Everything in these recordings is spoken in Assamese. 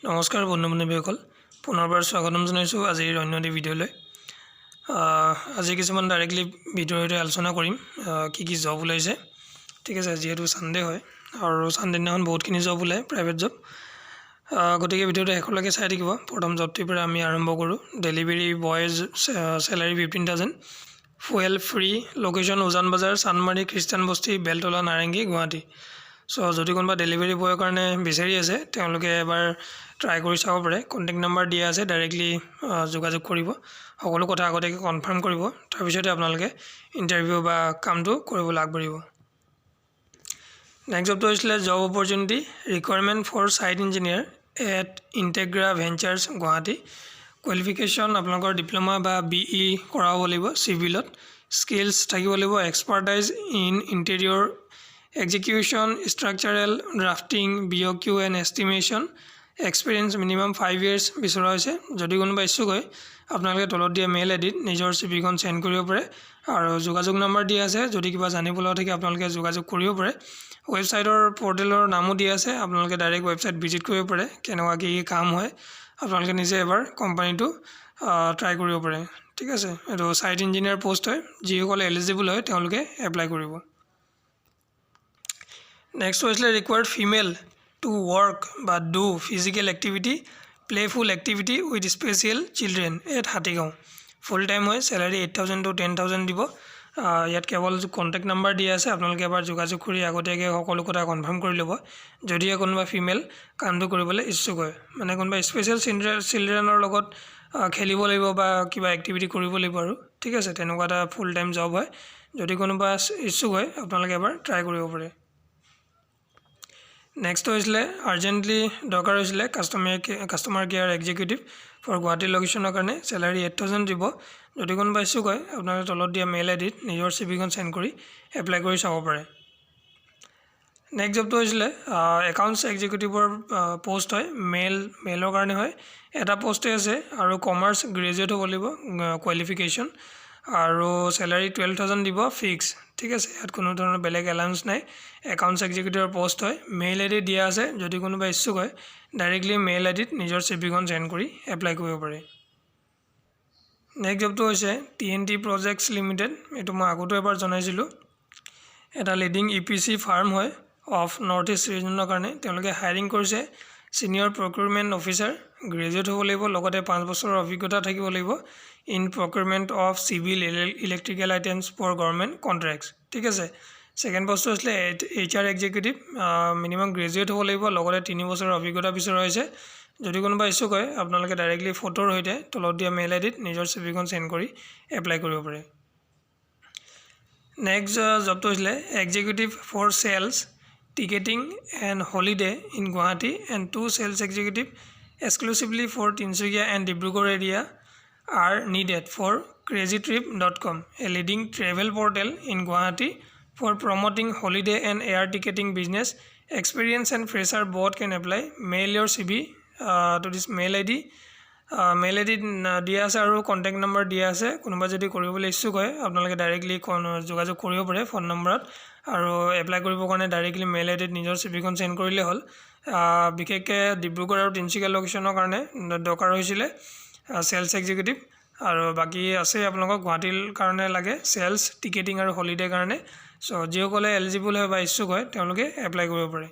নমস্কাৰ বন্ধু-বান্ধৱীসকল পুনৰবাৰ স্বাগতম জনাইছোঁ আজিৰ অন্য এটি ভিডিঅ'লৈ। আজি কিছুমান ডাইৰেক্টলি ভিডিঅ'ৰ আলোচনা কৰিম কি জব ওলাইছে। ঠিক আছে, যিহেতু সানডে হয় আৰু সানডে দিনাখন বহুতখিনি জব ওলায়, প্ৰাইভেট জব। গতিকে ভিডিঅ'টো শেষলৈকে চাই থাকিব। প্ৰথম জবটোৰ পৰা আমি আৰম্ভ কৰোঁ। Delivery boys salary 15,000, fuel free, location উজান বজাৰ, চানমাৰী, খ্ৰীষ্টান বস্তি, বেলতলা, নাৰেংগী, গুৱাহাটী। যদি কোনোবা ডেলিভাৰী বয়ৰ কাৰণে বিচাৰি আছে তেওঁলোকে এবাৰ ট্ৰাই কৰি চাব পাৰে। কণ্টেক্ট নাম্বাৰ দিয়া আছে, ডাইৰেক্টলি যোগাযোগ কৰিব, সকলো কথা আগতীয়াকৈ কনফাৰ্ম কৰিব, তাৰপিছতে আপোনালোকে ইণ্টাৰভিউ বা কামটো কৰিবলৈ আগবাঢ়িব। নেক্সট জবটো হৈছিলে job opportunity requirement for site engineer at Integra Ventures Guwahati. Qualification আপোনালোকৰ ডিপ্ল'মা বা BE কৰা হ'ব লাগিব, চিভিলত। স্কিলছ থাকিব লাগিব, expertise in interior execution, structural drafting, BOQ and estimation, experience minimum 5 years বিচৰা হৈছে। যদি কোনোবা ইচ্ছুক হয় আপোনালোকে তলত দিয়া মেইল আইডিত নিজৰ CV-খন চেণ্ড কৰিব পাৰে আৰু যোগাযোগ নম্বৰ দিয়া আছে। যদি কিবা জানিবলগা থাকে আপোনালোকে যোগাযোগ কৰিব পাৰে। ৱেবছাইটৰ পৰ্টেলৰ নামো দিয়া আছে, আপোনালোকে ডাইৰেক্ট ৱেবছাইট ভিজিট কৰিব পাৰে। কেনেকুৱা কি কাম হয় আপোনালোকে নিজে এবাৰ কোম্পানীটো ট্ৰাই কৰিব পাৰে। ঠিক আছে, এইটো ছাইট ইঞ্জিনিয়াৰ পোষ্ট হয়, যিসকলে এলিজিবল হয় তেওঁলোকে এপ্লাই কৰিব। নেক্সট হৈছিলে ৰিকুৱাৰ্ড ফিমেল টু ৱৰ্ক বা do physical activity playful activity with special children at Hatigaon. Full time হয়, চেলাৰী 8,000 to 10,000 দিব। ইয়াত কেৱল কণ্টেক্ট নাম্বাৰ দিয়া আছে, আপোনালোকে এবাৰ যোগাযোগ কৰি আগতীয়াকৈ সকলো কথা কনফাৰ্ম কৰি ল'ব যদিহে কোনোবা ফিমেল কামটো কৰিবলৈ ইচ্ছুক হয়। মানে কোনোবা স্পেচিয়েল চিলড্ৰেনৰ লগত খেলিব লাগিব বা কিবা এক্টিভিটি কৰিব লাগিব আৰু। ঠিক আছে, তেনেকুৱা এটা ফুল টাইম জব হয়। যদি কোনোবা ইচ্ছুক হয় আপোনালোকে এবাৰ ট্ৰাই কৰিব পাৰে। নেক্সট হৈছিলে আৰ্জেণ্টলি দৰকাৰ হৈছিলে customer care executive for Guwahati লোকেশ্যনৰ কাৰণে, চেলাৰী 8,000 দিব। যদি কোনোবা ইচ্ছুক হয় আপোনালোকে তলত দিয়া মেইল আইডিত নিজৰ CV-খন চেণ্ড কৰি এপ্লাই কৰি চাব পাৰে। নেক্সট জবটো হৈছিলে একাউণ্টছ এক্সিকিউটিভৰ পোষ্ট হয়, মেলৰ কাৰণে হয়। এটা পোষ্টে আছে আৰু কমাৰ্চ গ্ৰেজুৱেট হ'ব লাগিব কোৱালিফিকেশ্যন, আৰু চেলাৰী 12,000 দিব ফিক্স। ঠিক আছে, ইয়াত কোনো ধৰণৰ বেলেগ এলাউন্স নাই। একাউণ্টছ এক্সিকিউটিভৰ পোষ্ট হয়, মেইল আইডি দিয়া আছে। যদি কোনোবা ইচ্ছুক হয় ডাইৰেক্টলি মেইল আইডিত নিজৰ CV-খন চেণ্ড কৰি এপ্লাই কৰিব পাৰে। নেক্সট জবটো হৈছে TNT প্ৰজেক্টছ লিমিটেড। এইটো মই আগতো এবাৰ জনাইছিলোঁ। এটা লিডিং EPC ফাৰ্ম হয় অফ নৰ্থ ইষ্ট ৰিজনৰ কাৰণে। তেওঁলোকে হায়াৰিং কৰিছে ছিনিয়ৰ প্ৰকিউৰমেণ্ট অফিচাৰ, গ্ৰেজুৱেট হ'ব লাগিব, লগতে 5 বছৰৰ অভিজ্ঞতা থাকিব লাগিব in procurement of civil electrical items for government contracts. ঠিক আছে, ছেকেণ্ড পোষ্টটো হৈছিলে HR এক্সিকিউটিভ, মিনিমাম গ্ৰেজুৱেট হ'ব লাগিব, লগতে 3 বছৰৰ অভিজ্ঞতা বিচৰা হৈছে। যদি কোনোবা ইচ্ছুক হয় আপোনালোকে ডাইৰেক্টলি ফটোৰ সৈতে তলত দিয়া মেইল আইডিত নিজৰ CV-খন চেণ্ড কৰি এপ্লাই কৰিব পাৰে। নেক্সট জবটো হৈছিলে executive for sales ticketing and holiday in Guwahati and 2 sales executive exclusively for Tinsukia and Dibrugarh area are needed for crazytrip.com, a leading travel portal in Guwahati for promoting holiday and air ticketing business. Experience and fresher both can apply. Mail your CV to this mail ID. Mail ID দিয়া আছে আৰু কণ্টেক্ট নম্বৰ দিয়া আছে। কোনোবা যদি কৰিবলৈ ইচ্ছুক হয় আপোনালোকে ডাইৰেক্টলি যোগাযোগ কৰিব পাৰে ফোন নম্বৰত, আৰু এপ্লাই কৰিবৰ কাৰণে ডাইৰেক্টলি মেইল আইডিত নিজৰ CV-খন চেণ্ড কৰিলে হ'ল। বিশেষকৈ ডিব্ৰুগড় আৰু তিনিচুকীয়া লোকেশ্যনৰ কাৰণে দৰকাৰ হৈছিলে চেলছ এক্সিকিউটিভ, আৰু বাকী আছে আপোনালোকক গুৱাহাটীৰ কাৰণে লাগে চেলছ টিকেটিং আৰু হলিডেৰ কাৰণে। যিসকলে এলিজিবল হয় বা ইচ্ছুক হয় তেওঁলোকে এপ্লাই কৰিব পাৰে।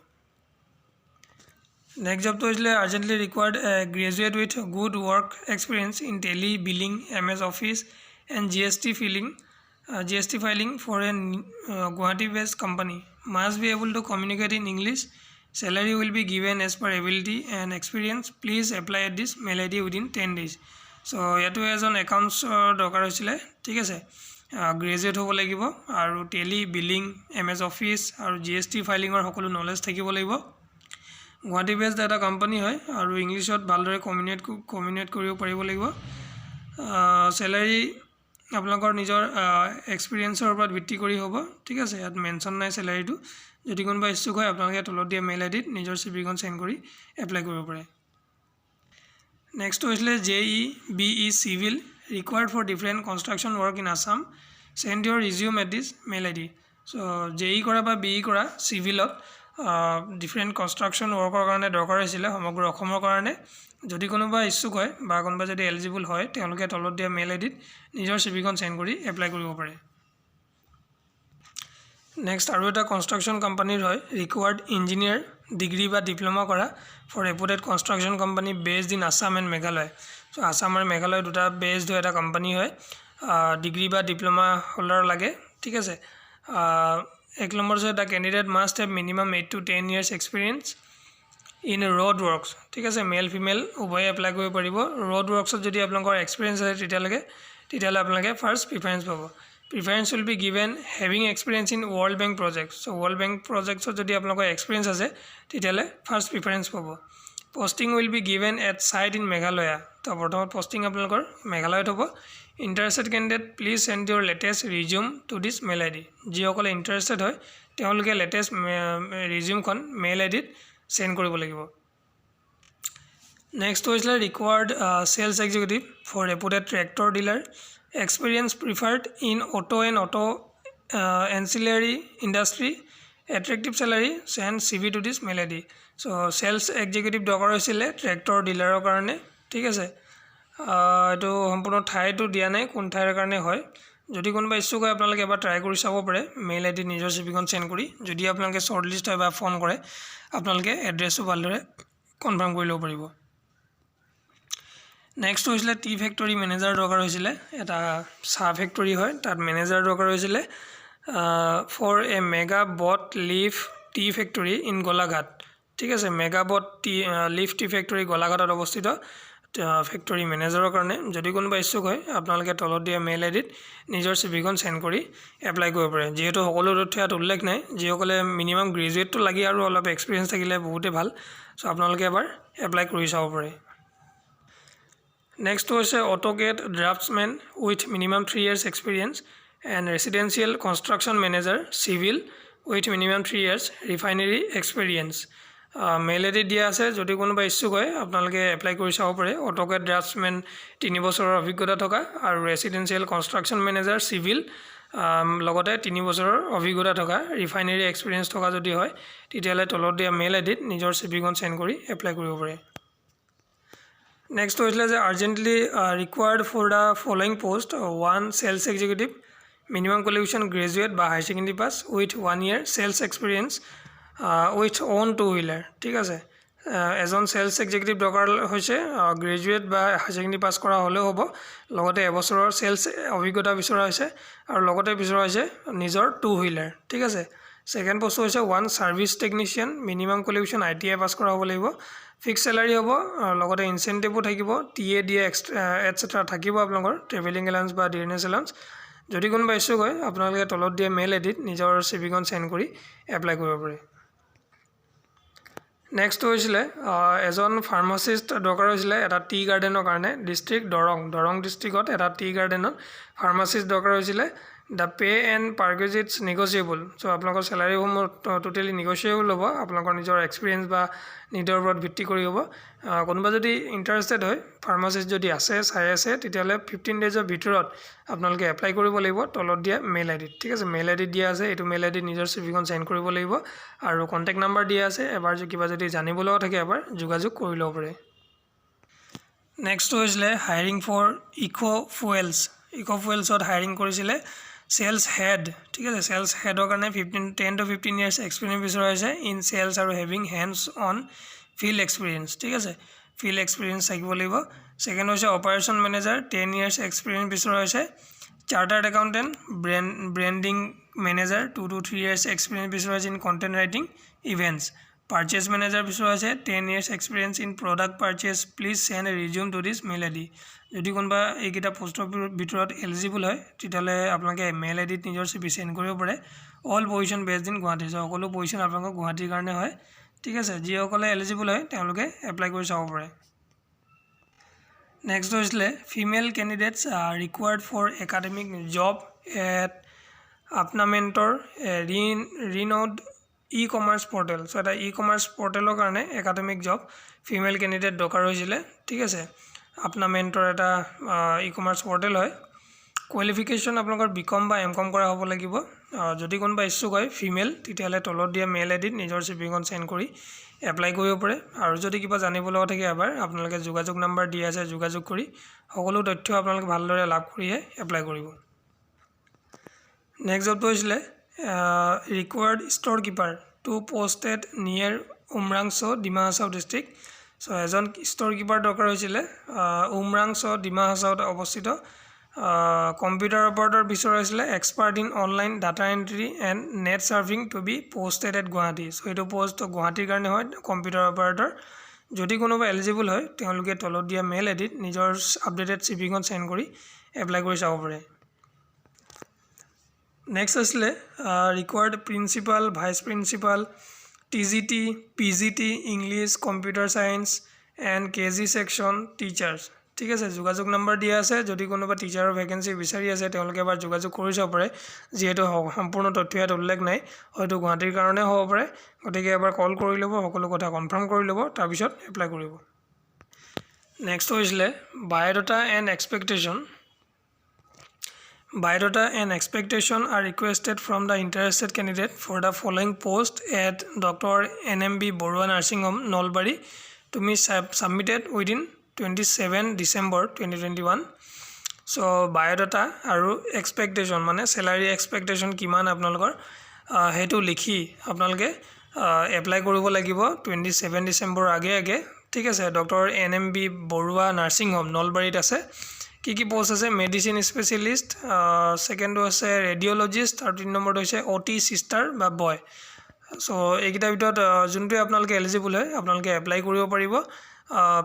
নেক্সট জবটো হৈছিলে urgently required graduate with good work experience in Tally, billing, MS office and GST filing for a Guwahati based company, must be able to communicate in English, salary will be given as per ability and experience, please apply at this mail ID within 10 days। ইয়াতো এজন একাউণ্টছৰ দৰকাৰ হৈছিলে। ঠিক আছে, গ্ৰেজুৱেট হ'ব লাগিব আৰু টেলি, বিলিং, MS অফিচ আৰু GST ফাইলিঙৰ সকলো নলেজ থাকিব লাগিব। গুৱাহাটী বেছড এটা কোম্পানী হয় আৰু ইংলিছত ভালদৰে কমিউনিকেট কৰিব পাৰিব লাগিব। চেলাৰী আপোনালোকৰ নিজৰ এক্সপিৰিয়েঞ্চৰ ওপৰত ভিত্তি কৰি হ'ব। ঠিক আছে, ইয়াত মেনশ্যন নাই চেলাৰীটো। যদি কোনোবা ইচ্ছুক হয় আপোনালোকে তলত দিয়া মেইল আইডিত নিজৰ CV-খন চেণ্ড কৰি এপ্লাই কৰিব পাৰে। নেক্সট হৈছিলে JEE civil required for different construction work in Assam, send your resume at this mail ID. JEE কৰা বা BE কৰা চিভিলত ডিফাৰেণ্ট কনষ্ট্ৰাকশ্যন ৱৰ্কৰ কাৰণে দৰকাৰ হৈছিলে সমগ্ৰ অসমৰ কাৰণে যদি কোনোবা ইচ্ছুক হয় বা কোনোবা যদি এলিজিবল হয় তেওঁলোকে তলত দিয়া মেইল আইডিত নিজৰ চিভিখন সেন্ড কৰি এপ্লাই কৰিব পাৰে নেক্সট আৰু এটা কনষ্ট্ৰাকশ্যন কোম্পানীৰ হয় ৰিকোয়াৰ্ড ইঞ্জিনিয়াৰ ডিগ্ৰী বা ডিপ্লোমা কৰা for reputed construction company based in Assam and Meghalaya চ' আসাম আৰু মেঘালয় দুটা বেছড হৈ এটা কোম্পানী হয় ডিগ্ৰী বা ডিপ্লোমা হোল্ডাৰ লাগে ঠিক আছে এক নম্বৰ হৈছে the candidate must have minimum 8 to 10 years experience in road works ঠিক আছে মেল ফিমেল উভয়ে এপ্লাই কৰিব পাৰিব ৰোড ৱৰ্কছত যদি আপোনালোকৰ এক্সপিৰিয়েঞ্চ আছে তেতিয়াহ'লে আপোনালোকে ফাৰ্ষ্ট প্ৰিফাৰেঞ্চ পাব preference will be given having experience in world bank project চ' ৱৰ্ল্ড বেংক প্ৰজেক্টছত যদি আপোনালোকৰ এক্সপিৰিয়েঞ্চ আছে তেতিয়াহ'লে ফাৰ্ষ্ট প্ৰিফাৰেঞ্চ পাব posting will be given at site in Meghalaya তো প্ৰথমত পষ্টিং আপোনালোকৰ মেঘালয়ত হ'ব interested candidate please send your latest resume to this mail ID ডি যিসকলে ইণ্টাৰেষ্টেড হয় তেওঁলোকে লেটেষ্ট ৰিজিউমখন মেইল আই ডিত সেন্ড কৰিব লাগিব নেক্সট হৈছিলে required sales executive for reputed tractor dealer experience preferred in auto and auto ancillary industry attractive salary send CV to this mail ID ডি চ' সেলছ এক্সিকিউটিভ দৰকাৰ হৈছিলে ট্ৰেক্টৰ ডিলাৰৰ কাৰণে ঠিক আছে এইটো সম্পূৰ্ণ ঠাইটো দিয়া নাই কোন ঠাইৰ কাৰণে হয় যদি কোনোবা ইচ্ছুক হয় আপোনালোকে এবাৰ ট্ৰাই কৰি চাব পাৰে মেইল আই ডি নিজৰ চিভিখন সেন্ড কৰি যদি আপোনালোকে শ্বৰ্ট লিষ্ট হয় বা ফোন কৰে আপোনালোকে এড্ৰেছটো ভালদৰে কনফাৰ্ম কৰি ল'ব পাৰিব নেক্সট হৈছিলে টি ফেক্টৰী মেনেজাৰ দৰকাৰ হৈছিলে এটা চাহ ফেক্টৰী হয় তাত মেনেজাৰ দৰকাৰ হৈছিলে ফৰ এ মেগা বট leaf tea factory in Golaghat ঠিক আছে মেগা বট লিফ টি ফেক্টৰী গোলাঘাটত অৱস্থিত ফেক্টৰী মেনেজাৰৰ কাৰণে যদি কোনোবা ইচ্ছুক হয় আপোনালোকে তলত দিয়া মেইল আই ডিত নিজৰ চিভিখন সেন্ড কৰি এপ্লাই কৰিব পাৰে যিহেতু সকলো তথ্য ইয়াত উল্লেখ নাই যিসকলে মিনিমাম গ্ৰেজুৱেটটো লাগি আৰু অলপ এক্সপিৰিয়েঞ্চ থাকিলে বহুতেই ভাল চ' আপোনালোকে এবাৰ এপ্লাই কৰি চাব পাৰে নেক্সট হৈছে AutoCAD draftsmen with minimum 3 years experience and residential construction manager civil with minimum 3 years refinery experience mail ID ডি দিয়া আছে যদি কোনোবা ইচ্ছুক হয় আপোনালোকে এপ্লাই কৰি চাব পাৰে অটোকেড ড্ৰাফ্টছমেন 3 বছৰৰ অভিজ্ঞতা থকা আৰু ৰেচিডেঞ্চিয়েল কনষ্ট্ৰাকশ্যন মেনেজাৰ চিভিল লগতে 3 বছৰৰ অভিজ্ঞতা থকা ৰিফাইনেৰী এক্সপিৰিয়েঞ্চ থকা যদি হয় তেতিয়াহ'লে তলত দিয়া মেইল আই ডিত নিজৰ চিভিখন সেন্ড কৰি এপ্লাই কৰিব পাৰে নেক্সট হৈছিলে যে urgently required for the following post 1 sales executive minimum qualification graduate বা higher secondary pass with 1 year sales experience with on 2 wheeler ঠিক আছে এজন সেলছ এক্সিকিউটিভ দৰকাৰ হৈছে গ্ৰেজুৱেট বা হায়াৰ ছেকেণ্ডেৰী পাছ কৰা হ'লেও হ'ব লগতে এবছৰৰ সেলছ অভিজ্ঞতা বিচৰা হৈছে আৰু লগতে বিচৰা হৈছে নিজৰ 2 wheeler ঠিক আছে সেকেন্ড পোষ্ট হৈছে 1 service technician minimum qualification ITI পাছ কৰা হ'ব লাগিব ফিক্স স্যালাৰি হ'ব লগতে ইনসেন্টিভো থাকিব TA দিয়ে এটসেট্ৰা থাকিব আপোনালোকৰ ট্ৰেভেলিং এলাউন্স বা ডিএনএছ এলাউন্স যদি কোনোবা ইচ্ছুক হয় আপোনালোকে তলত দিয়া মেইল আইডিত নিজৰ চিভিখন সেন্ড কৰি এপ্লাই কৰিব পাৰে নেক্সট হৈছিলে এজন ফাৰ্মাচিষ্ট দৰকাৰ হৈছিলে এটা টি গাৰ্ডেনৰ কাৰণে ডিস্ট্ৰিক্ট দৰং ডিস্ট্ৰিক্টত এটা টি গাৰ্ডেনত ফাৰ্মাচিষ্ট দৰকাৰ হৈছিলে দ্য পে এণ্ড পাৰ্কুইজিটছ নেগচিয়েবল চ' আপোনালোকৰ চেলাৰিসমূহ টোটেলি নেগচিয়েবল হ'ব আপোনালোকৰ নিজৰ এক্সপিৰিয়েঞ্চ বা নিডৰ ওপৰত ভিত্তি কৰি হ'ব কোনোবা যদি ইণ্টাৰেষ্টেড হয় ফাৰ্মাচিষ্ট যদি আছে চাই আছে তেতিয়াহ'লে 15 days ভিতৰত আপোনালোকে এপ্লাই কৰিব লাগিব তলত দিয়া মেইল আইডিত ঠিক আছে মেইল আইডি দিয়া আছে এইটো মেইল আইডিত নিজৰ চিভিখন সেন্ড কৰিব লাগিব আৰু কণ্টেক্ট নাম্বাৰ দিয়া আছে এবাৰ কিবা যদি জানিবলগা থাকে এবাৰ যোগাযোগ কৰি ল'ব পাৰে নেক্সট হৈছিলে হায়াৰিং ফৰ ইকো ফুৱেলছত হায়াৰিং কৰিছিলে সেলছ হেড ঠিক আছে সেলছ হেডৰ কাৰণে 10 to 15 years এক্সপিৰিয়েঞ্চ বিচৰা হৈছে ইন সেলছ আৰু having hands on field experience ঠিক আছে ফিল্ড এক্সপিৰিয়েঞ্চ থাকিব লাগিব সেকেন্ড হৈছে অপাৰেশ্যন মেনেজাৰ 10 years এক্সপিৰিয়েঞ্চ বিচৰা হৈছে chartered accountant branding manager 2 to 3 years experience বিচৰা হৈছে in content writing events purchase manager বিচৰা হৈছে 10 years experience in product purchase please send A resume to this mail ID যদি কোনোবা এইকেইটা পোষ্টৰ ভিতৰত এলিজিবল হয় তেতিয়াহ'লে আপোনালোকে মেইল আইডিত নিজৰ চিভি সেন্ড কৰিব পাৰে all position based in Guwahati সকলো পজিশ্যন আপোনালোকৰ গুৱাহাটীৰ কাৰণে হয় ঠিক আছে যিসকলে এলিজিবল হয় তেওঁলোকে এপ্লাই কৰি চাব পাৰে নেক্সট হৈছিলে female candidates required for academic job at আপনামেণ্টৰ ৰিন'ড ই-কমাৰ্চ পৰ্টেল চ' এটা ই-কমাৰ্চ পৰ্টেলৰ কাৰণে একাডেমিক জব ফিমেল কেণ্ডিডেট দৰকাৰ হৈছিলে ঠিক আছে আপনামেণ্টৰ এটা ই-কমাৰ্চ পৰ্টেল হয় কোৱালিফিকেশ্যন আপোনালোকৰ BCom বা MCom কৰা হ'ব লাগিব যদি কোনোবা ইচ্ছুক হয় ফিমেল তেতিয়াহ'লে তলত দিয়া মেইল আইডিত নিজৰ চিভিখন সেন্ড কৰি এপ্লাই কৰিব পাৰে আৰু যদি কিবা জানিব লগা থাকে এবাৰ আপোনালোকে যোগাযোগ নম্বৰ দিয়া আছে যোগাযোগ কৰি সকলো তথ্য আপোনালোকে ভালদৰে লাভ কৰিহে এপ্লাই কৰিব নেক্সট জবটো হৈছিলে ৰিকোয়াৰ্ড ষ্ট'ৰ কিপাৰ টু পোষ্টেড নিয়াৰ উমৰাংছ ডিমা হাছাও ডিষ্ট্ৰিক্ট সো এজন ষ্ট'ৰ কিপাৰ দৰকাৰ হৈছিলে উমৰাংছ ডিমা হাছাওত অৱস্থিত কম্পিউটাৰ অপাৰেটৰ বিচৰা হৈছিলে expert in online data entry and net surfing to be posted at Guwahati so এইটো পোষ্ট গুৱাহাটীৰ কাৰণে হয় কম্পিউটাৰ অপাৰেটৰ যদি কোনোবা এলিজিবল হয় তেওঁলোকে তলত দিয়া মেইল আইডিত নিজৰ আপডেটেড চিভিখন সেন্ড কৰি এপ্লাই কৰি চাব পাৰে নেক্সট আসলে required principal vice principal TGT PGT English computer science and KG section teachers ঠিক আছে যোগাযোগ নম্বৰ দিয়া আছে যদি কোনোবা টিচাৰৰ ভ্যাকেন্সি বিচাৰি আছে তেওঁলোকে এবাৰ যোগাযোগ কৰি চাব পাৰে যেহেতু সম্পূৰ্ণ তথ্য ইয়াত উল্লেখ নাই হয়তো গুৱাহাটীৰ কাৰণে হ'ব পাৰে গতিকে এবাৰ কল কৰি ল'ব সকলো কথা কনফাৰ্ম কৰি ল'ব তাৰ পিছত এপ্লাই কৰিব নেক্সট হৈছিলে biodata and expectation Biodata and expectation are requested from the interested candidate for the following post at Dr. NMB Borua Nursing Home, Nolbari to be submitted within 27 December 2021. So, biodata aru expectation mane salary expectation kiman apnalokor hetu likhi apnaloke apply koribo lagibo 27 December age thik ase Dr. NMB Borua Nursing Home, Nolbari ase কি পোস্ট আছে মেডিসিন স্পেশালিস্ট সেকেন্ড আছে রেডিওলজিস্ট আর 3 নম্বৰ হৈছে ওটি সিস্টাৰ বা বয় সো এইকিটা ভিতৰত যোনটো আপোনালোকে এলিজিবল হয় আপোনালোকে এপ্লাই কৰিব পাৰিব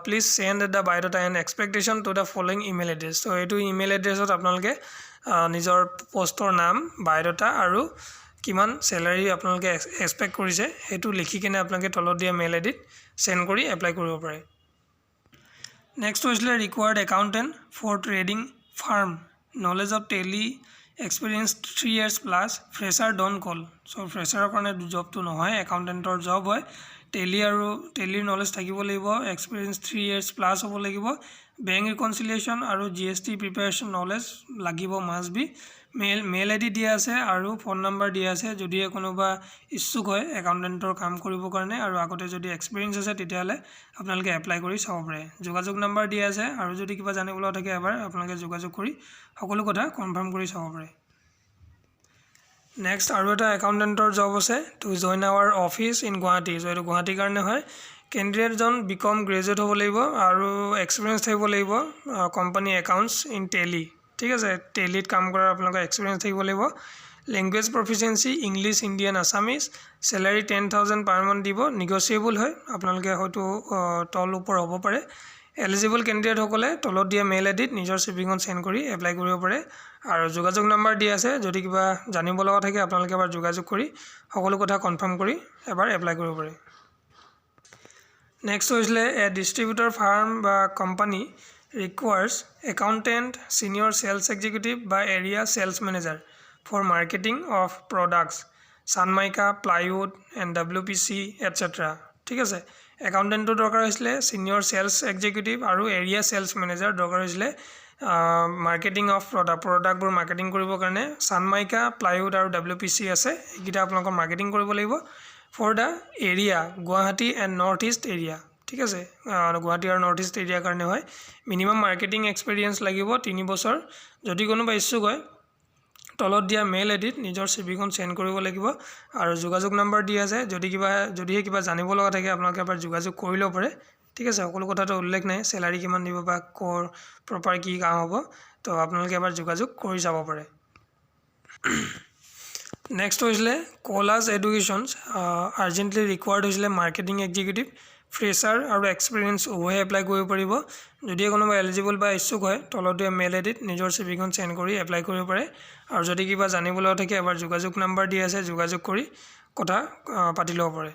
please send the biodata and expectation to the following email address so এইটো ইমেইল এড্ৰেছত আপোনালোকে নিজৰ পোষ্টৰ নাম বায়োডাটা আৰু কিমান স্যালাৰি আপোনালোকে এক্সপেক্ট কৰিছে হেতু লিখি কিনে আপোনালোকে তলত দিয়া মেইল আইডিত সেন্ড কৰি এপ্লাই কৰিব পাৰে Next was required accountant for trading firm. Knowledge of tally, experience 3 years plus, fresher don't call. So fresher karone job to no hoy, accountant or job hoy. Tally knowledge thakibo lagibo, experience 3 years plus hobo lagibo. Bank reconciliation aru GST preparation knowledge lagibo must be. Mail ID দিয়া আছে আৰু ফোন নম্বৰ দিয়া আছে যদি কোনোবা ইচ্ছুক হয় একাউন্টেন্টৰ কাম কৰিব কাৰণে আৰু আগতে যদি এক্সপেৰিয়েন্স আছে তেতিয়ালে আপোনালোকে এপ্লাই কৰি চাব পাৰে যোগাযোগ নম্বৰ দিয়া আছে আৰু যদি কিবা জানিবলৈ থাকে এবাৰ আপোনালোকে যোগাযোগ কৰি সকলো কথা কনফাৰ্ম কৰি চাব পাৰে নেক্সট আৰু এটা একাউন্টেন্টৰ জব আছে to join our office in Guwahati so এইটো গুৱাহাটীৰ কাৰণে হয় কেন্ডিডেট জন বিকম গ্ৰেজুৱেট হ'ব লাগিব আৰু এক্সপেৰিয়েন্স থাকিব লাগিব কোম্পানী একাউন্টস ইন টেলি ঠিক আছে টেলিত কাম কৰাৰ আপোনালোকৰ এক্সপেৰিয়েন্স থাকিব লাগিব language proficiency English Indian Assamese স্যালাৰি 10000 per month দিব নিগোচিয়েবল হয় আপোনালোকে হয়তো তল ওপৰ হ'ব পাৰে এলিজিবল ক্যান্ডিডেট সকলে তলত দিয়া মেইল আইডিত নিজৰ সিভিখন সেন্ড কৰি এপ্লাই কৰিব পাৰে আৰু যোগাযোগ নম্বৰ দিয়া আছে যদি কিবা জানিব লগা থাকে আপোনালোকে এবাৰ যোগাযোগ কৰি সকলো কথা কনফাৰ্ম কৰি এবাৰ এপ্লাই কৰিব পাৰে নেক্সট হৈছিলে এ ডিস্ট্ৰিবিউটৰ ফাৰ্ম বা company requires accountant senior sales executive by area sales manager for marketing of products Sanmaika plywood and WPC etc ঠিক আছে accountant দৰকাৰ হৈছিলে senior sales executive আৰু area sales manager দৰকাৰ হৈছিলে marketing of product বোৰ marketing কৰিবৰ কাৰণে Sanmaika plywood আৰু WPC আছে এইকিটা আপোনালোকৰ marketing কৰিব লাগিব for the area Guwahati and North East area ঠিক আছে গুৱাহাটী আৰু নৰ্থ ইষ্ট এৰিয়া কাৰণে হয় মিনিমাম মাৰ্কেটিং এক্সপেৰিয়েন্স লাগিব 3 বছৰ যদি কোনোবা ইচ্ছুক হয় তলত দিয়া মেইল আইডিত নিজৰ সিভিখন সেন্ড কৰিব লাগিব আৰু যোগাযোগ নম্বৰ দিয়া আছে যদি কিবা জানিব লগা থাকে আপোনালোকে এবাৰ যোগাযোগ কৰি ল'ব পাৰে ঠিক আছে সকলো কথাটো উল্লেখ নাই স্যালাৰি কিমান দিব বা কোৰ প্ৰপাৰ কি কাম হ'ব তো আপোনালোকে এবাৰ যোগাযোগ কৰি যাব পাৰে নেক্সট হৈছিলে কোলাজ এডুকেশনস আৰ্জেন্টলি ৰিকোয়াৰ্ড হৈছিলে মাৰ্কেটিং এক্সিকিউটিভ ফ্ৰেছাৰ আৰু এক্সপেৰিয়েন্স উভয়ে এপ্লাই কৰিব পাৰিব যদি কোনোবা এলিজিবল বা ইচ্ছুক হয় তলত দিয়া মেইল আইডিত নিজৰ সিভিখন সেন্ড কৰি এপ্লাই কৰিব পাৰে আৰু যদি কিবা জানিবলৈ থাকে এবাৰ যোগাযোগ নম্বৰ দিয়া আছে যোগাযোগ কৰি কথা পাতি ল'ব পাৰে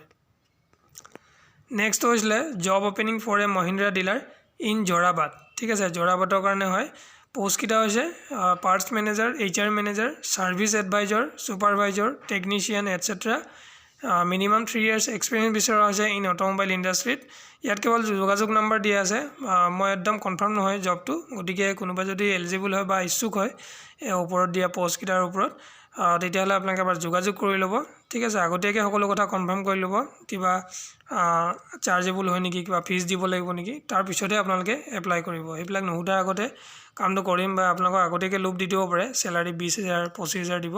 নেক্সট হৈছিলে job opening for a Mahindra dealer in Jorabad ঠিক আছে জোৰাবাদৰ কাৰণে হয় পোষ্ট কিটা হৈছে parts manager HR manager service advisor supervisor technician etcetera minimum 3 years experience বিচৰা হৈছে ইন অটোমোবাইল ইন্ডাস্ট্ৰিত ইয়াত কেৱল যোগাযোগ নম্বৰ দিয়া আছে মই একদম কনফাৰ্ম নহয় জবটো গতিকে কোনোবা যদি এলিজিবল হয় বা ইচ্ছুক হয় ওপৰত দিয়া পোষ্ট কিটাৰ ওপৰত তেতিয়াহ'লে আপোনালোকে এবাৰ যোগাযোগ কৰি ল'ব ঠিক আছে আগতীয়াকৈ সকলো কথা কনফাৰ্ম কৰি ল'ব কিবা চাৰ্জেবল হয় নেকি কিবা ফিজ দিব লাগিব নেকি তাৰপিছতহে আপোনালোকে এপ্লাই কৰিব সেইবিলাক নুসুধাৰ আগতে কামটো কৰিম বা আপোনালোকক আগতীয়াকৈ লোভ দি দিব পাৰে চেলাৰী 20,000 25,000 দিব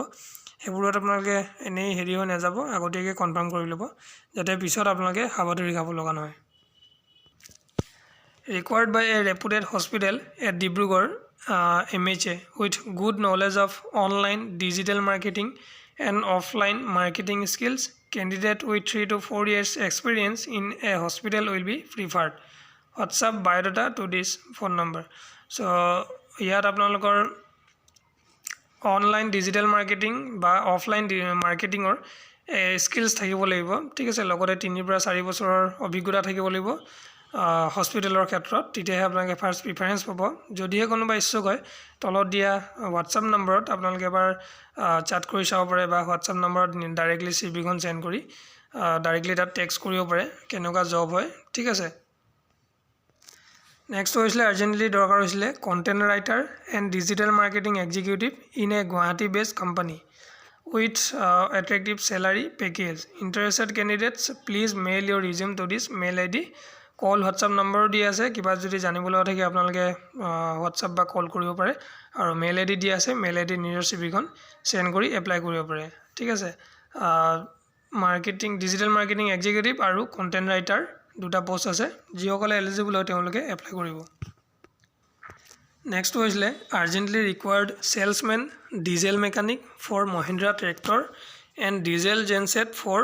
সেইবোৰত আপোনালোকে এনেই হেৰি হৈ নাযাব আগতীয়াকৈ কনফাৰ্ম কৰি ল'ব যাতে পিছত আপোনালোকে হাবাথুৰি খাব লগা নহয় required by a reputed hospital at Dibrugarh MHA with good knowledge of online digital marketing and offline marketing skills candidate with 3 to 4 years experience in a hospital will be preferred WhatsApp biodata to this phone number so ইয়াত আপোনালোকৰ অনলাইন ডিজিটেল মাৰ্কেটিং বা অফলাইন মাৰ্কেটিঙৰ স্কিলছ থাকিব লাগিব ঠিক আছে লগতে 3 পৰা 4 বছৰৰ অভিজ্ঞতা থাকিব লাগিব হস্পিটেলৰ ক্ষেত্ৰত তেতিয়াহে আপোনালোকে ফাৰ্ষ্ট প্ৰিফাৰেন্স পাব যদিহে কোনোবা ইচ্ছুক হয় তলত দিয়া হোৱাটছআপ নম্বৰত আপোনালোকে এবাৰ চাট কৰি চাব পাৰে বা হোৱাটছআপ নম্বৰত ডাইৰেক্টলি চিভিখন সেন্ড কৰি ডাইৰেক্টলি তাত টেক্সট কৰিব পাৰে কেনেকুৱা জব হয় ঠিক আছে নেক্সট হৈছিলে আৰ্জেণ্টলি দৰকাৰ হৈছিলে content writer and digital marketing executive in a Guwahati based company with attractive salary package interested candidates please mail your resume to this mail id call WhatsApp নম্বৰো দিয়া আছে কিবা যদি জানিবলৈ থাকে আপোনালোকে হোৱাটছআপ বা কল কৰিব পাৰে আৰু মেইল আইডি দিয়া আছে মেইল আইডি নিজৰ চিভিখন সেন্ড কৰি এপ্লাই কৰিব পাৰে ঠিক আছে মাৰ্কেটিং ডিজিটেল মাৰ্কেটিং এক্সিকিউটিভ আৰু কণ্টেণ্ট ৰাইটাৰ দুটা পোষ্ট আছে যিসকলে এলিজিবল হয় তেওঁলোকে এপ্লাই কৰিব নেক্সট হৈছিলে urgently required salesmen diesel mechanic for Mahindra tractor and diesel genset for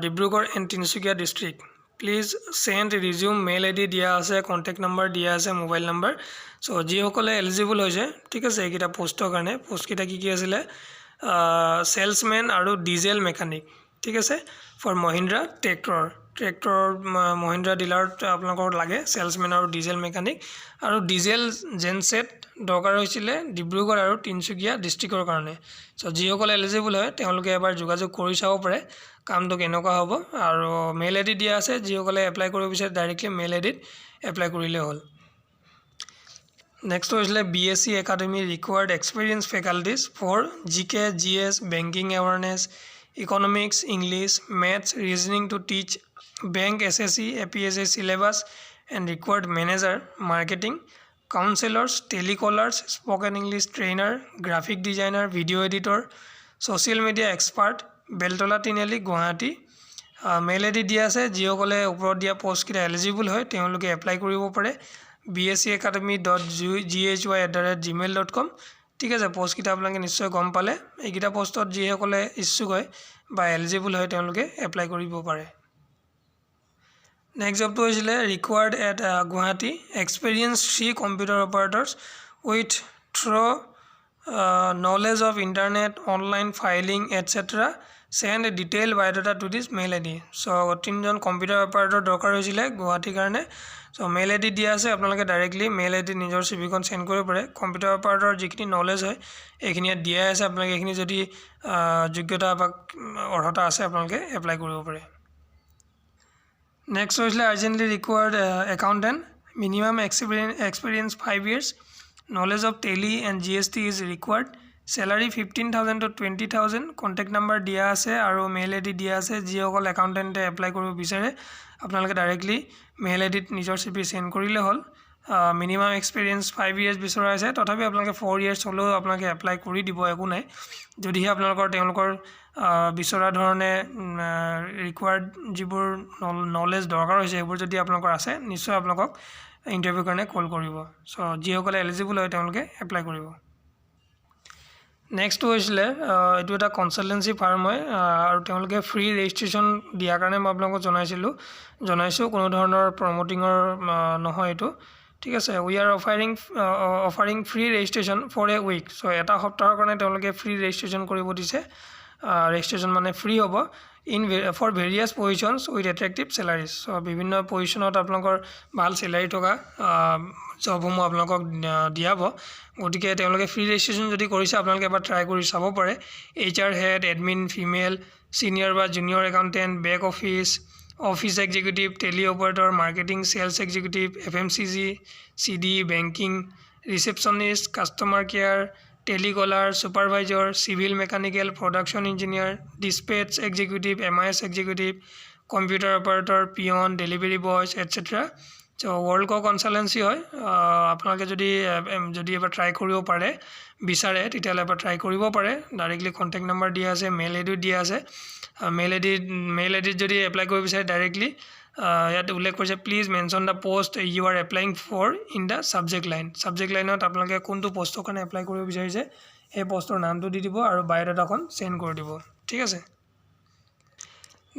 Dibrugarh and Tinsukia district please send resume mail ID দিয়া আছে কণ্টেক্ট নম্বৰ দিয়া আছে মোবাইল নম্বৰ চ' যিসকলে এলিজিবল হৈছে ঠিক আছে এইকেইটা পোষ্টৰ কাৰণে পোষ্টকেইটা কি আছিলে সেলছমেন আৰু ডিজেল মেকানিক ঠিক আছে ফৰ মহিন্দ্ৰা ট্ৰেক্টৰ মহিন্দ্ৰা ডিলাৰত আপোনালোকৰ লাগে সেলছমেন আৰু ডিজেল মেকানিক আৰু ডিজেল জেনছেট দৰকাৰ হৈছিলে ডিব্ৰুগড় আৰু তিনিচুকীয়া ডিষ্ট্ৰিক্টৰ কাৰণে চ' যিসকলে এলিজিবল হয় তেওঁলোকে এবাৰ যোগাযোগ কৰি চাব পাৰে কামটো কেনেকুৱা হ'ব আৰু মেইল আইডি দিয়া আছে যিসকলে এপ্লাই কৰিব বিচাৰে ডাইৰেক্টলি মেইল আইডিত এপ্লাই কৰিলে হ'ল নেক্সট হৈছিলে BSc academy required experience faculties for GK GS banking awareness economics English maths reasoning to teach bank SSC APSC syllabus and required manager marketing counselors telecallers spoken English trainer graphic designer video editor social media expert Beltola Tiniali Guwahati mail ID দিয়া আছে যিসকলে ওপৰত দিয়া পোষ্টকেইটা এলিজিবল হয় তেওঁলোকে এপ্লাই কৰিব পাৰে bscacademy.ghy@gmail.com ঠিক আছে পোষ্টকেইটা আপোনালোকে নিশ্চয় গম পালে এইকেইটা পোষ্টত যিসকলে ইচ্ছুক হয় বা এলিজিবল হয় তেওঁলোকে এপ্লাই কৰিব পাৰে নেক্সট জবটো হৈছিলে required at Guwahati experience 3 computer operators with thorough knowledge of internet online filing etcetera send detail biodata to this mail ID so' 3জন কম্পিউটাৰ অপাৰেটৰ দৰকাৰ হৈছিলে গুৱাহাটীৰ কাৰণে চ' মেইল আইডি দিয়া আছে আপোনালোকে ডাইৰেক্টলি মেইল আইডি নিজৰ চিভিখন সেন্ড কৰিব পাৰে কম্পিউটাৰ অপাৰেটৰ যিখিনি নলেজ হয় এইখিনি দিয়া আছে আপোনালোকে এইখিনি যদি যোগ্যতা বা অৰ্হতা আছে আপোনালোকে এপ্লাই কৰিব পাৰে নেক্সট হৈছিলে urgently required accountant minimum experience 5 years knowledge of tally and GST is required salary 15,000 to 20,000 contact number দিয়া আছে আৰু মেইল আইডি দিয়া আছে যিসকল একাউণ্টেণ্টে এপ্লাই কৰিব বিচাৰে আপোনালোকে ডাইৰেক্টলি মেইল আইডিত নিজৰ চিভি সেন্ড কৰিলে হ'ল মিনিমাম এক্সপিৰিয়েঞ্চ 5 years বিচৰা আছে তথাপি আপোনালোকে 4 years হ'লেও আপোনালোকে এপ্লাই কৰি দিব একো নাই যদিহে তেওঁলোকৰ বিচৰা ধৰণে ৰিকুৱাৰ্ড যিবোৰ নলেজ দৰকাৰ হৈছে সেইবোৰ যদি আপোনালোকৰ আছে নিশ্চয় আপোনালোকক ইণ্টাৰভিউ কাৰণে কল কৰিব চ' যিসকলে এলিজিবল হয় তেওঁলোকে এপ্লাই কৰিব নেক্সট হৈছিলে এইটো এটা কনচালটেঞ্চি ফাৰ্ম হয় আৰু তেওঁলোকে ফ্ৰী ৰেজিষ্ট্ৰেশ্যন দিয়াৰ কাৰণে মই আপোনালোকক জনাইছোঁ কোনো ধৰণৰ প্ৰমোটিঙৰ নহয় এইটো ঠিক আছে we are offering free registration for a week so' এটা সপ্তাহৰ কাৰণে তেওঁলোকে ফ্ৰী ৰেজিষ্ট্ৰেশ্যন কৰিব দিছে ৰেজিষ্ট্ৰেশ্যন মানে ফ্ৰী হ'ব ফৰ ভেৰিয়াছ পজিশ্যনছ উইথ এট্ৰেক্টিভ চেলাৰিজ চ' বিভিন্ন পজিশ্যনত আপোনালোকৰ ভাল চেলাৰি থকা জবসমূহ আপোনালোকক দিয়াব গতিকে তেওঁলোকে ফ্ৰী ৰেজিষ্ট্ৰেশ্যন যদি কৰিছে আপোনালোকে এবাৰ ট্ৰাই কৰি চাব পাৰে HR head admin female senior বা junior accountant back office executive tele operator marketing sales executive FMCG CD banking receptionist customer care telecaller, supervisor, civil mechanical, production engineer, dispatch executive, MIS executive, computer operator, peon, delivery boys etcetera. So' world consultancy হয়। আপোনালোকে যদি এবাৰ ট্ৰাই কৰিব পাৰে বিচাৰে তেতিয়াহ'লে এবাৰ ট্ৰাই কৰিব পাৰে। ডাইৰেক্টলি কণ্টেক্ট নাম্বাৰ দিয়া আছে, মেইল আইডিও দিয়া আছে। মেইল আইডিত যদি এপ্লাই কৰিব বিচাৰে ডাইৰেক্টলি ইয়াত উল্লেখ কৰিছে please mention the post you are applying for in the subject line. Subject লাইনত আপোনালোকে কোনটো পষ্টৰ কাৰণে এপ্লাই কৰিব বিচাৰিছে সেই পষ্টৰ নামটো দি দিব আৰু বায়'ডাটাখন চেণ্ড কৰি দিব। ঠিক আছে।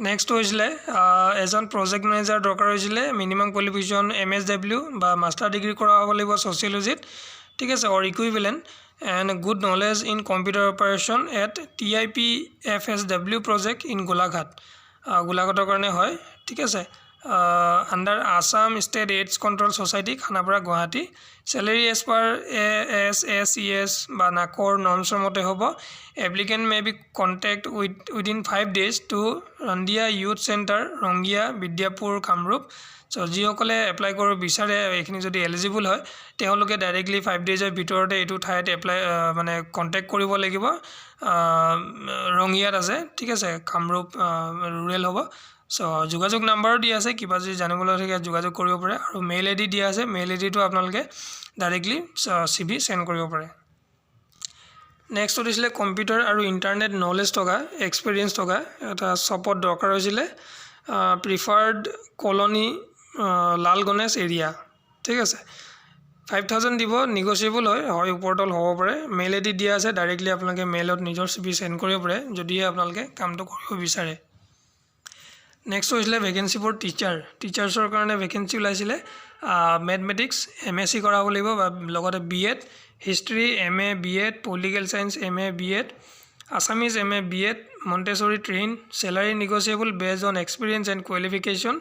নেক্সট হৈছিলে এজন প্ৰজেক্ট মেনেজাৰ দৰকাৰ হৈছিলে। মিনিমাম কোৱালিফিকেশ্যন MSW বা মাষ্টাৰ ডিগ্ৰী কৰা হ'ব লাগিব ছ'চিয়লজিত। ঠিক আছে, or equivalent and good knowledge in computer operation at TIP FSW project in Golaghat. গোলাঘাটৰ কাৰণে হয়। ঠিক আছে, under Assam state AIDS control society, Khanapara, Guwahati. Salary as per ASSES বা নাকৰ নৰ্মছৰ মতে হ'ব। Applicant may be contact within 5 days to Rangia youth centre, Rangia, Bidyapur, Kamrup. So' যিসকলে এপ্লাই কৰিব বিচাৰে এইখিনি যদি এলিজিবল হয় তেওঁলোকে ডাইৰেক্টলি 5 days ভিতৰতে এইটো ঠাইত মানে কণ্টেক্ট কৰিব লাগিব। ৰঙ্গিয়াত আছে। ঠিক আছে, কামৰূপ ৰুৰেল হ'ব। চ' যোগাযোগ নাম্বাৰো দিয়া আছে, কিবা যদি জানিবলৈ থাকে যোগাযোগ কৰিব পাৰে। আৰু মেইল আইডি দিয়া আছে, মেইল আইডিটো আপোনালোকে ডাইৰেক্টলি CV চেণ্ড কৰিব পাৰে। নেক্সট হৈছিলে কম্পিউটাৰ আৰু ইণ্টাৰনেট নলেজ থকা, এক্সপিৰিয়েঞ্চ থকা এটা শ্বপত দৰকাৰ হৈছিলে। প্ৰিফাৰ্ড কলনী, লাল গণেশ এৰিয়া। ঠিক আছে, 5000 দিব, নিগচিয়েবল হয় ওপৰতল হ'ব পাৰে। মেইল আইডি দিয়া আছে, ডাইৰেক্টলি আপোনালোকে মেইলত নিজৰ CV চেণ্ড কৰিব পাৰে যদিহে আপোনালোকে কামটো কৰিব বিচাৰে। নেক্সট হৈছিলে ভেকেঞ্চি ফৰ টিচাৰ্ছৰ কাৰণে ভেকেঞ্চি ওলাইছিলে। মেথমেটিক্স MSc কৰা হ'ব লাগিব বা লগতে BEd, history MA BEd, political science MA BEd, Assamese MA BEd, Montessori train. Salary negotiable based on experience and qualification.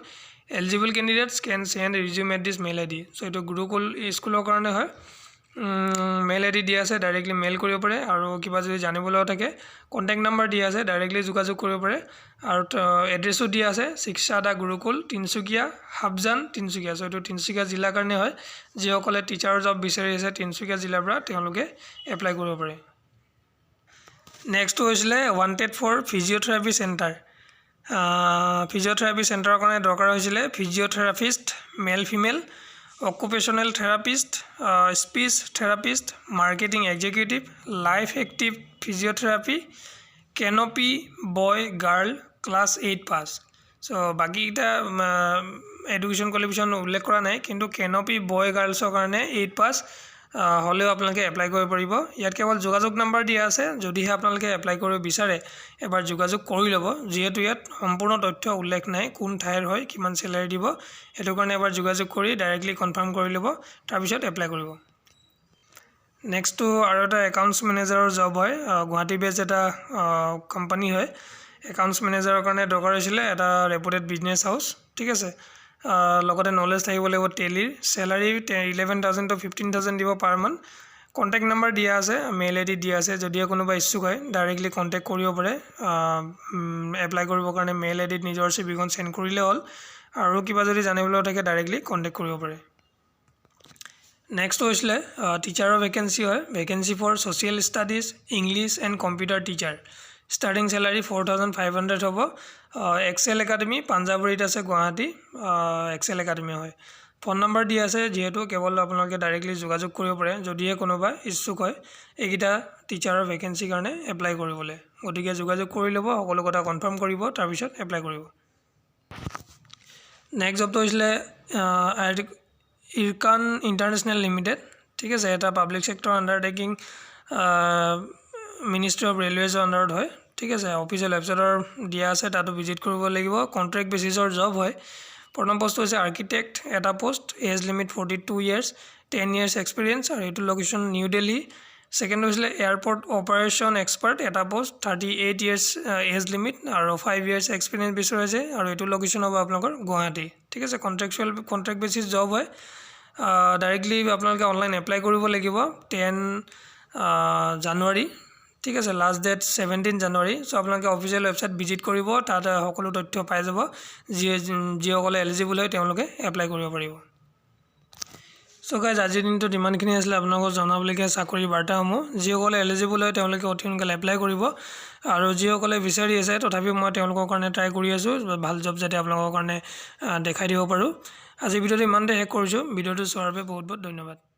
Eligible candidates can send resume at this mail ID. So' এইটো গুৰুকুল স্কুলৰ কাৰণে হয়। মেইল আইডি দিয়া আছে, ডাইৰেক্টলি মেইল কৰিব পাৰে। আৰু কিবা যদি জানিবলৈও থাকে কণ্টেক্ট নাম্বাৰ দিয়া আছে, ডাইৰেক্টলি যোগাযোগ কৰিব পাৰে। আৰু এড্ৰেছো দিয়া আছে, শিক্ষাদা গুৰুকুল, তিনিচুকীয়া, হাবজান, তিনিচুকীয়া। চ' এইটো তিনিচুকীয়া জিলাৰ কাৰণে হয়। যিসকলে টিচাৰৰ জব বিচাৰি আছে তিনিচুকীয়া জিলাৰ পৰা তেওঁলোকে এপ্লাই কৰিব পাৰে। নেক্সটটো হৈছিলে wanted for physiotherapy centre. Physiotherapy চেণ্টাৰৰ কাৰণে দৰকাৰ হৈছিলে physiotherapist, male female, occupational therapist, speech therapist, marketing executive, life active physiotherapy, কেনপি boy girl, class 8 pass. So' বাকীকেইটা এডুকেশ্যন কোৱালিফিকেশ্যন উল্লেখ কৰা নাই, কিন্তু কেনপি বয় গাৰ্লছৰ কাৰণে 8 পাছ হ'লেও আপোনালোকে এপ্লাই কৰিব পাৰিব। ইয়াত কেৱল যোগাযোগ নাম্বাৰ দিয়া আছে, যদিহে আপোনালোকে এপ্লাই কৰিব বিচাৰে এবাৰ যোগাযোগ কৰি ল'ব। যিহেতু ইয়াত সম্পূৰ্ণ তথ্য উল্লেখ নাই, কোন ঠাইৰ হয়, কিমান চেলাৰী দিব, সেইটো কাৰণে এবাৰ যোগাযোগ কৰি ডাইৰেক্টলি কনফাৰ্ম কৰি ল'ব, তাৰপিছত এপ্লাই কৰিব। নেক্সটটো আৰু এটা একাউণ্টছ মেনেজাৰৰ জব হয়। গুৱাহাটী বেছ এটা কোম্পানী হয়। একাউণ্টছ মেনেজাৰৰ কাৰণে দৰকাৰ হৈছিলে এটা ৰেপুটেড বিজনেছ হাউচ। ঠিক আছে, লগতে নলেজ থাকিব লাগিব টেলিৰ। চেলাৰী 11,000 to 15,000 দিব পাৰ মান্থ। কণ্টেক্ট নাম্বাৰ দিয়া আছে, মেইল আইডি দিয়া আছে। যদিহে কোনোবা ইচ্ছুক হয় ডাইৰেক্টলি কণ্টেক্ট কৰিব পাৰে। এপ্লাই কৰিবৰ কাৰণে মেইল আইডিত নিজৰ CVখন চেণ্ড কৰিলে হ'ল। আৰু কিবা যদি জানিবলৈ থাকে ডাইৰেক্টলি কণ্টেক্ট কৰিব পাৰে। নেক্সট হৈছিলে টিচাৰৰ ভেকেঞ্চি হয়। Vacancy for social studies, English and computer teacher. Starting salary 4,500 হ'ব। এক্সেল একাডেমি, পাঞ্জাৱৰীত আছে, গুৱাহাটী। এক্সেল একাডেমি হয়। ফোন নম্বৰ দিয়া আছে, যিহেতু কেৱল আপোনালোকে ডাইৰেক্টলি যোগাযোগ কৰিব পাৰে যদিহে কোনোবা ইচ্ছুক হয় এইকেইটা টিচাৰৰ ভেকেঞ্চিৰ কাৰণে এপ্লাই কৰিবলৈ। গতিকে যোগাযোগ কৰি ল'ব, সকলো কথা কনফাৰ্ম কৰিব, তাৰপিছত এপ্লাই কৰিব। নেক্সট জবটো হৈছিলে ইৰকান ইণ্টাৰনেশ্যনেল লিমিটেড। ঠিক আছে, এটা public sector undertaking, ministry of ৰেলৱেজৰ আণ্ডাৰত হয়। ঠিক আছে, অফিচিয়েল ৱেবছাইটৰ দিয়া আছে, তাতো ভিজিট কৰিব লাগিব। কণ্ট্ৰেক্ট বেচিছৰ জব হয়। প্ৰথম পোষ্ট হৈছে আৰ্কিটেক্ট, এটা post, age limit 42 years, 10 years experience, আৰু এইটো লোকেশ্যন নিউ দিল্লী। ছেকেণ্ড হৈছিলে এয়াৰপৰ্ট অপাৰেশ্যন এক্সপাৰ্ট, এটা পোষ্ট, 38 years এজ লিমিট আৰু 5 years এক্সপিৰিয়েঞ্চ বিচৰাইছে, আৰু এইটো লোকেশ্যন হ'ব আপোনালোকৰ গুৱাহাটী। ঠিক আছে, কণ্ট্ৰেক্ট বেচিছ জব হয়। ডাইৰেক্টলি আপোনালোকে অনলাইন এপ্লাই কৰিব লাগিব 10 জানুৱাৰী। ঠিক আছে, লাষ্ট ডেট 17 জানুৱাৰী। চ' আপোনালোকে অফিচিয়েল ৱেবছাইট ভিজিট কৰিব, তাত সকলো তথ্য পাই যাব। যিসকলে এলিজিবল হয় তেওঁলোকে এপ্লাই কৰিব পাৰিব। চ' সো গাইজ আজিৰ দিনটোত ইমানখিনি আছিলে আপোনালোকক জনাবলগীয়া চাকৰি বাৰ্তাসমূহ যিসকলে এলিজিবল হয় তেওঁলোকে অতি সোনকালে এপ্লাই কৰিব আৰু যিসকলে বিচাৰি আছে তথাপিও মই তেওঁলোকৰ কাৰণে ট্ৰাই কৰি আছোঁ ভাল জব যাতে আপোনালোকৰ কাৰণে দেখাই দিব পাৰোঁ আজি ভিডিঅ'টো ইমানতে শেষ কৰিছোঁ ভিডিঅ'টো চোৱাৰ বাবে বহুত বহুত ধন্যবাদ